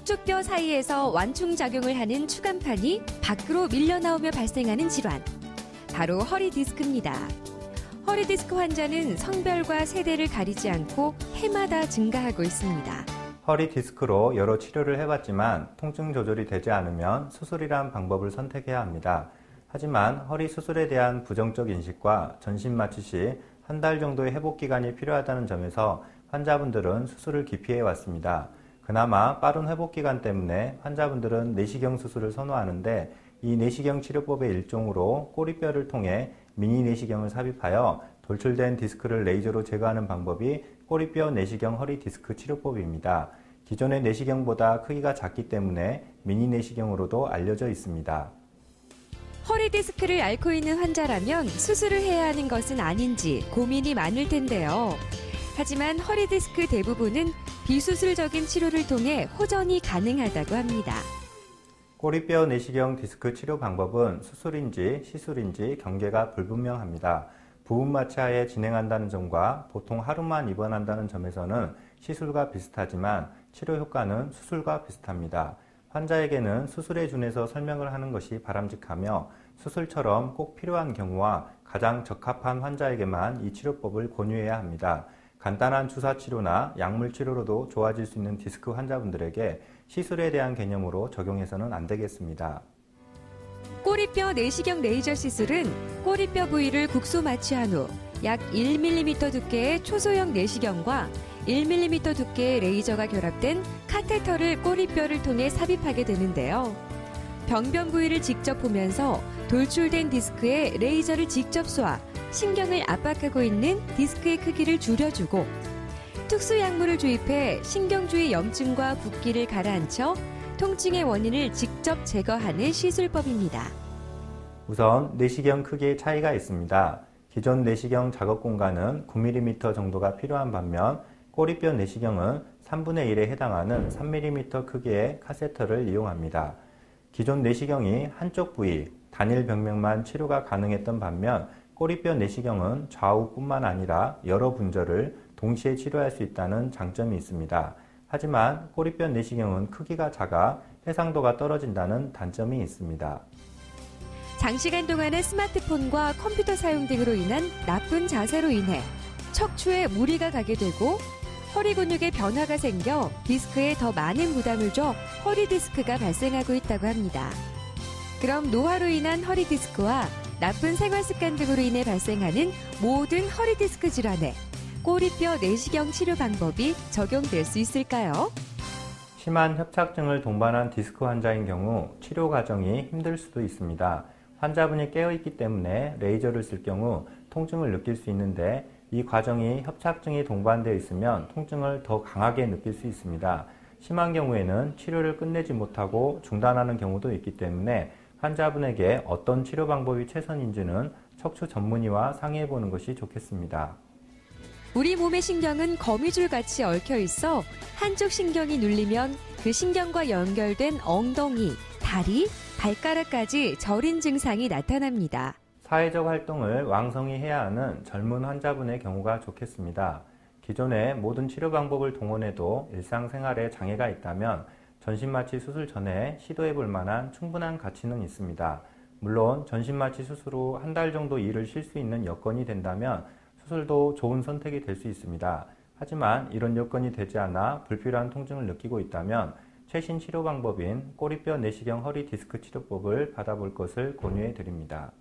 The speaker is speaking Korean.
척추뼈 사이에서 완충작용을 하는 추간판이 밖으로 밀려나오며 발생하는 질환. 바로 허리 디스크입니다. 허리 디스크 환자는 성별과 세대를 가리지 않고 해마다 증가하고 있습니다. 허리 디스크로 여러 치료를 해봤지만 통증 조절이 되지 않으면 수술이란 방법을 선택해야 합니다. 하지만 허리 수술에 대한 부정적 인식과 전신 마취 시 한 달 정도의 회복 기간이 필요하다는 점에서 환자분들은 수술을 기피해 왔습니다. 그나마 빠른 회복 기간 때문에 환자분들은 내시경 수술을 선호하는데 이 내시경 치료법의 일종으로 꼬리뼈를 통해 미니 내시경을 삽입하여 돌출된 디스크를 레이저로 제거하는 방법이 꼬리뼈 내시경 허리 디스크 치료법입니다. 기존의 내시경보다 크기가 작기 때문에 미니 내시경으로도 알려져 있습니다. 허리 디스크를 앓고 있는 환자라면 수술을 해야 하는 것은 아닌지 고민이 많을 텐데요. 하지만 허리 디스크 대부분은 비수술적인 치료를 통해 호전이 가능하다고 합니다. 꼬리뼈 내시경 디스크 치료 방법은 수술인지 시술인지 경계가 불분명합니다. 부분 마취하에 진행한다는 점과 보통 하루만 입원한다는 점에서는 시술과 비슷하지만 치료 효과는 수술과 비슷합니다. 환자에게는 수술에 준해서 설명을 하는 것이 바람직하며 수술처럼 꼭 필요한 경우와 가장 적합한 환자에게만 이 치료법을 권유해야 합니다. 간단한 주사 치료나 약물 치료로도 좋아질 수 있는 디스크 환자분들에게 시술에 대한 개념으로 적용해서는 안 되겠습니다. 꼬리뼈 내시경 레이저 시술은 꼬리뼈 부위를 국소 마취한 후 약 1mm 두께의 초소형 내시경과 1mm 두께의 레이저가 결합된 카테터를 꼬리뼈를 통해 삽입하게 되는데요. 병변 부위를 직접 보면서 돌출된 디스크에 레이저를 직접 쏘아 신경을 압박하고 있는 디스크의 크기를 줄여주고 특수 약물을 주입해 신경 주위 염증과 붓기를 가라앉혀 통증의 원인을 직접 제거하는 시술법입니다. 우선 내시경 크기의 차이가 있습니다. 기존 내시경 작업 공간은 9mm 정도가 필요한 반면 꼬리뼈 내시경은 3분의 1에 해당하는 3mm 크기의 카세터를 이용합니다. 기존 내시경이 한쪽 부위, 단일 병면만 치료가 가능했던 반면 꼬리뼈 내시경은 좌우뿐만 아니라 여러 분절을 동시에 치료할 수 있다는 장점이 있습니다. 하지만 꼬리뼈 내시경은 크기가 작아 해상도가 떨어진다는 단점이 있습니다. 장시간 동안의 스마트폰과 컴퓨터 사용 등으로 인한 나쁜 자세로 인해 척추에 무리가 가게 되고 허리 근육에 변화가 생겨 디스크에 더 많은 부담을 줘 허리 디스크가 발생하고 있다고 합니다. 그럼 노화로 인한 허리 디스크와 나쁜 생활 습관 등으로 인해 발생하는 모든 허리 디스크 질환에 꼬리뼈 내시경 치료 방법이 적용될 수 있을까요? 심한 협착증을 동반한 디스크 환자인 경우 치료 과정이 힘들 수도 있습니다. 환자분이 깨어있기 때문에 레이저를 쓸 경우 통증을 느낄 수 있는데 이 과정이 협착증이 동반되어 있으면 통증을 더 강하게 느낄 수 있습니다. 심한 경우에는 치료를 끝내지 못하고 중단하는 경우도 있기 때문에 환자분에게 어떤 치료 방법이 최선인지는 척추 전문의와 상의해 보는 것이 좋겠습니다. 우리 몸의 신경은 거미줄 같이 얽혀 있어 한쪽 신경이 눌리면 그 신경과 연결된 엉덩이, 다리, 발가락까지 저린 증상이 나타납니다. 사회적 활동을 왕성히 해야 하는 젊은 환자분의 경우가 좋겠습니다. 기존의 모든 치료 방법을 동원해도 일상생활에 장애가 있다면 전신마취 수술 전에 시도해 볼 만한 충분한 가치는 있습니다. 물론 전신마취 수술 후 한 달 정도 일을 쉴 수 있는 여건이 된다면 수술도 좋은 선택이 될 수 있습니다. 하지만 이런 여건이 되지 않아 불필요한 통증을 느끼고 있다면 최신 치료 방법인 꼬리뼈 내시경 허리 디스크 치료법을 받아볼 것을 권유해 드립니다.